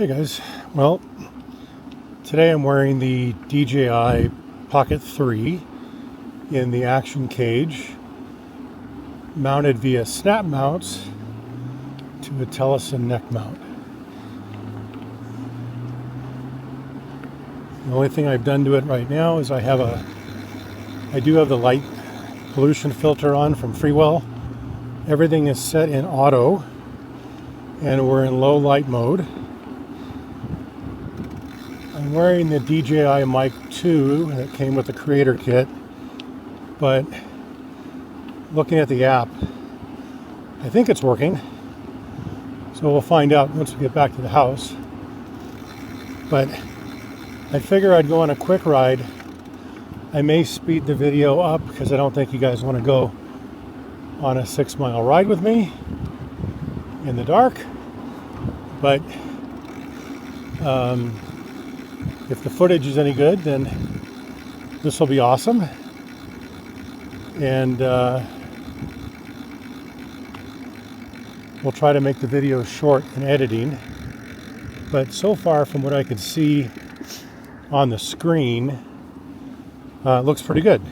Hey guys, well, today I'm wearing the DJI Pocket 3 in the action cage, mounted via snap mounts to a Telesin neck mount. The only thing I've done to it right now is I do have the light pollution filter on from Freewell. Everything is set in auto and we're in low light mode. I'm wearing the DJI Mic 2 that came with the creator kit, but looking at the app, I think it's working. So we'll find out once we get back to the house. But I figure I'd go on a quick ride. I may speed the video up because I don't think you guys want to go on a 6-mile ride with me in the dark. But if the footage is any good, then this will be awesome. And we'll try to make the video short in editing. But so far, from what I could see on the screen, it looks pretty good.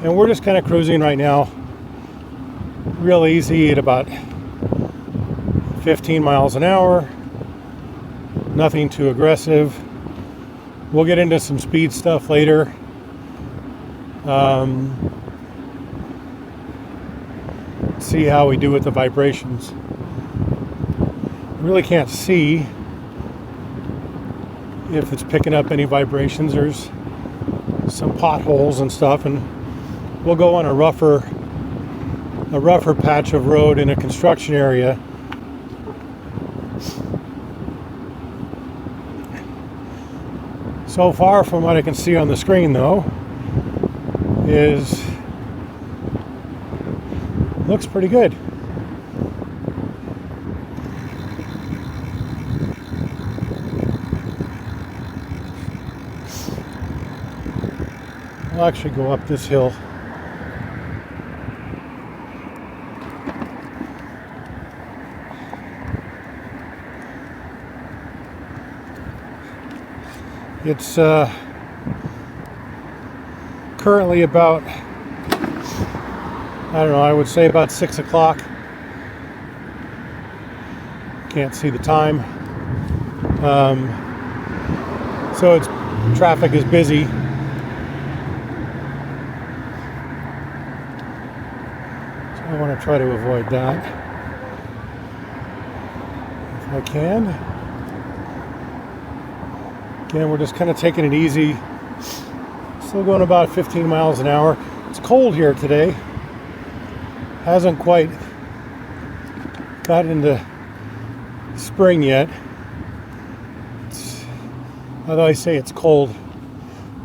And we're just kind of cruising right now, real easy at about 15 miles an hour. Nothing too aggressive. We'll get into some speed stuff later. See how we do with the vibrations. Really can't see if it's picking up any vibrations. There's some potholes and stuff, and we'll go on a rougher patch of road in a construction area. So far, from what I can see on the screen, though, looks pretty good. I'll actually go up this hill. It's currently about, I don't know, I would say about 6 o'clock. Can't see the time. So traffic is busy. So I want to try to avoid that if I can. Again, we're just kind of taking it easy. Still going about 15 miles an hour. It's cold here today. Hasn't quite got into spring yet. Although I say it's cold,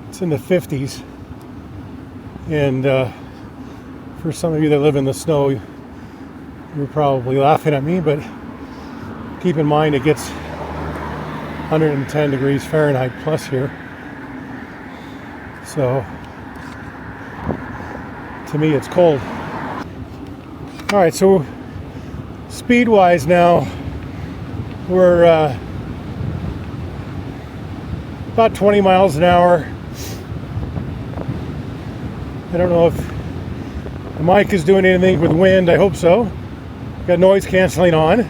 it's in the 50s. And for some of you that live in the snow, you're probably laughing at me, but keep in mind it gets 110 degrees Fahrenheit plus here. So to me it's cold. All right, so speed wise now we're about 20 miles an hour. I don't know if the mic is doing anything with wind. I hope so. Got noise canceling on.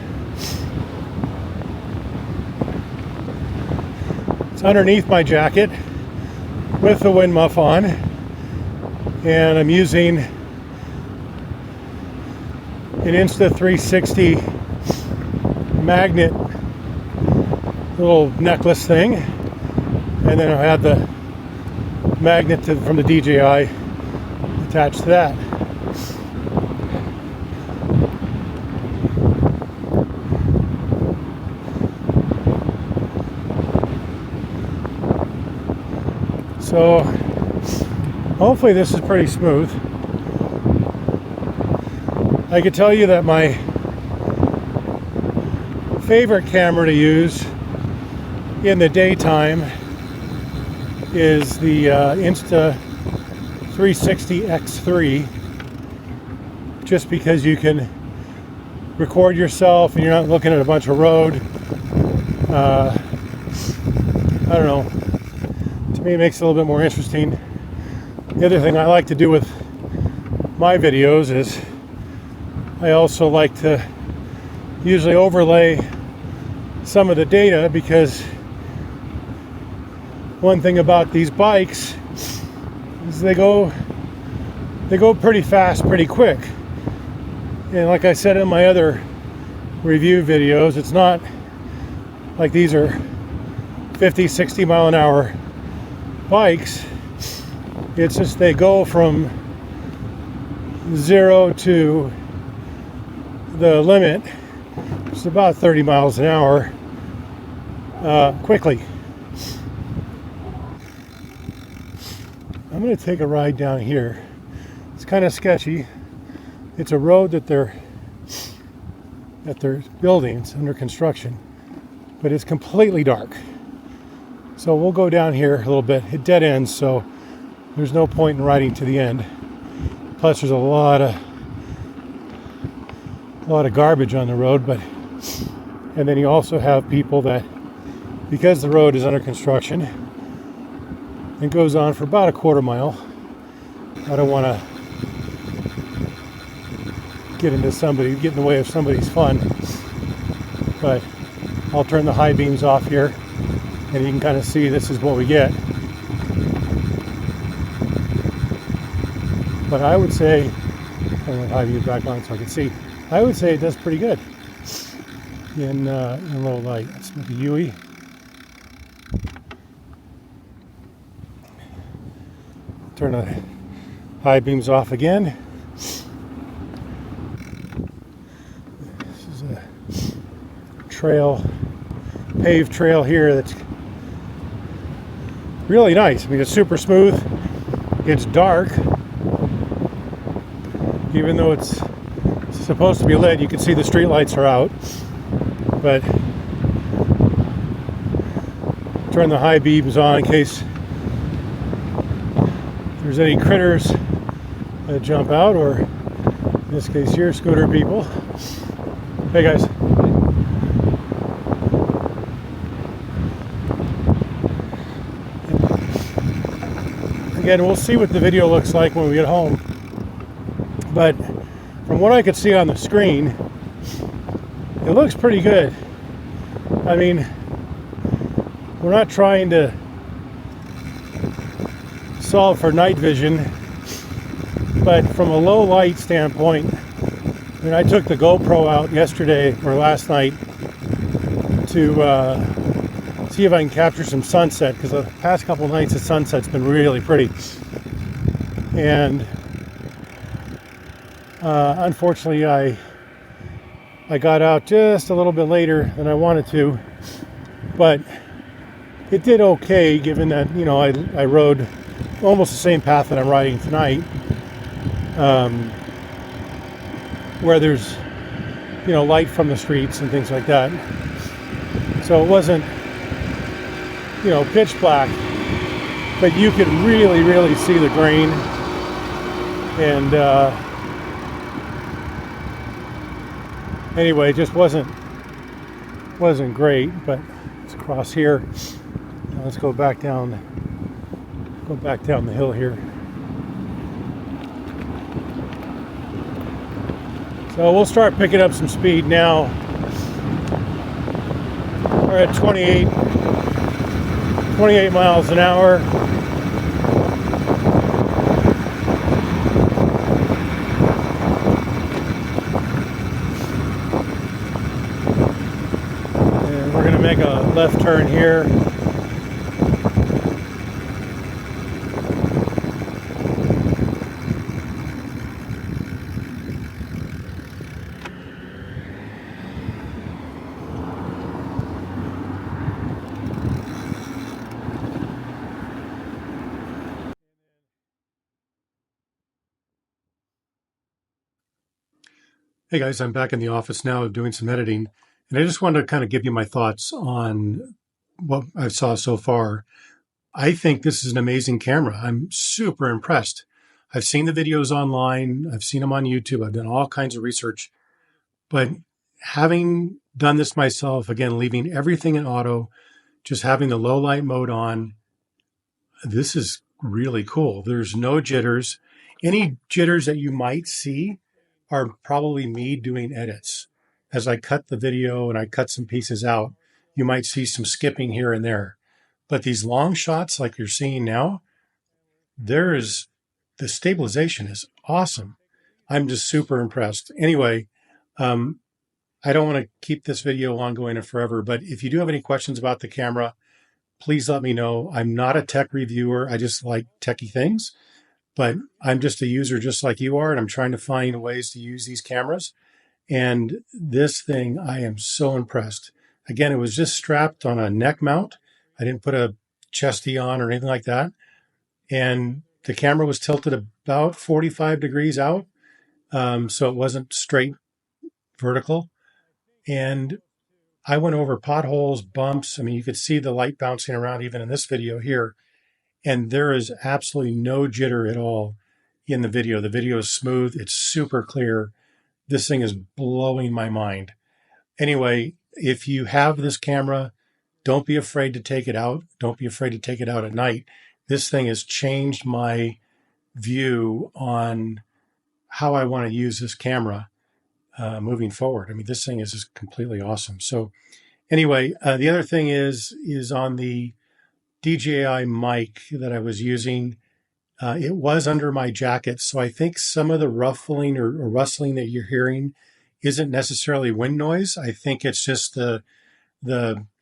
It's underneath my jacket with the wind muff on, and I'm using an Insta360 magnet little necklace thing, and then I had the magnet from the DJI attached to that. So hopefully this is pretty smooth. I could tell you that my favorite camera to use in the daytime is the Insta360 X3, just because you can record yourself and you're not looking at a bunch of road. I don't know. To me, it makes it a little bit more interesting. The other thing I like to do with my videos is I also like to usually overlay some of the data, because one thing about these bikes is they go pretty fast, pretty quick. And like I said in my other review videos, it's not like these are 50, 60 mile an hour bikes. It's just they go from 0 to the limit. It's about 30 miles an hour quickly. I'm going to take a ride down here. It's kind of sketchy. It's a road that they're building. It's under construction, but it's completely dark. So we'll go down here a little bit. It dead ends, so there's no point in riding to the end. Plus, there's a lot of garbage on the road. And then you also have people that, because the road is under construction, it goes on for about a quarter mile. I don't want to get in the way of somebody's fun, but I'll turn the high beams off here, and you can kind of see this is what we get. But I would say, turn the high beams back on so I can see, I would say it does pretty good in low light. Let's make a UE. Turn the high beams off again. This is a paved trail here that's really nice. I mean, it's super smooth. It's dark. Even though it's supposed to be lit, you can see the street lights are out. But turn the high beams on in case there's any critters that jump out, or in this case here, scooter people. Hey guys. Again, we'll see what the video looks like when we get home. But from what I could see on the screen, it looks pretty good. I mean, we're not trying to solve for night vision, but from a low light standpoint, I mean, I took the GoPro out yesterday or last night to see if I can capture some sunset, because the past couple nights the sunset's been really pretty. And unfortunately I got out just a little bit later than I wanted to, but it did okay, given that, you know, I rode almost the same path that I'm riding tonight, where there's, you know, light from the streets and things like that. So it wasn't, you know, pitch black, but you could really, really see the grain. And anyway, it just wasn't great. But let's cross here. Now let's go back down the hill here. So we'll start picking up some speed now. We're at 28 miles an hour. And we're going to make a left turn here. Hey guys, I'm back in the office now doing some editing, and I just wanted to kind of give you my thoughts on what I saw so far. I think this is an amazing camera. I'm super impressed. I've seen the videos online. I've seen them on YouTube. I've done all kinds of research, but having done this myself, again, leaving everything in auto, just having the low light mode on, this is really cool. There's no jitters. Any jitters that you might see are probably me doing edits. As I cut the video and I cut some pieces out, you might see some skipping here and there. But these long shots like you're seeing now, the stabilization is awesome. I'm just super impressed. Anyway, I don't want to keep this video ongoing and forever, but if you do have any questions about the camera, please let me know. I'm not a tech reviewer. I just like techie things, but I'm just a user just like you are, and I'm trying to find ways to use these cameras. And this thing, I am so impressed. Again, it was just strapped on a neck mount. I didn't put a chesty on or anything like that. And the camera was tilted about 45 degrees out, so it wasn't straight vertical. And I went over potholes, bumps. I mean, you could see the light bouncing around even in this video here. And there is absolutely no jitter at all in the video. The video is smooth. It's super clear. This thing is blowing my mind. Anyway, if you have this camera, don't be afraid to take it out. Don't be afraid to take it out at night. This thing has changed my view on how I want to use this camera moving forward. I mean, this thing is just completely awesome. So anyway, the other thing is on the DJI mic that I was using, it was under my jacket. So I think some of the ruffling or rustling that you're hearing isn't necessarily wind noise. I think it's just the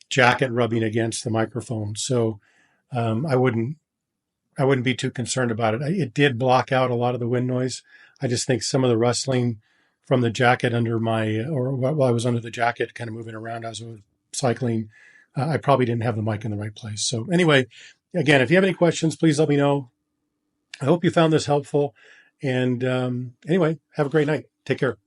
jacket rubbing against the microphone. So I wouldn't be too concerned about it. It did block out a lot of the wind noise. I just think some of the rustling from the jacket while I was under the jacket, kind of moving around as I was cycling, I probably didn't have the mic in the right place. So anyway, again, if you have any questions, please let me know. I hope you found this helpful. And anyway, have a great night. Take care.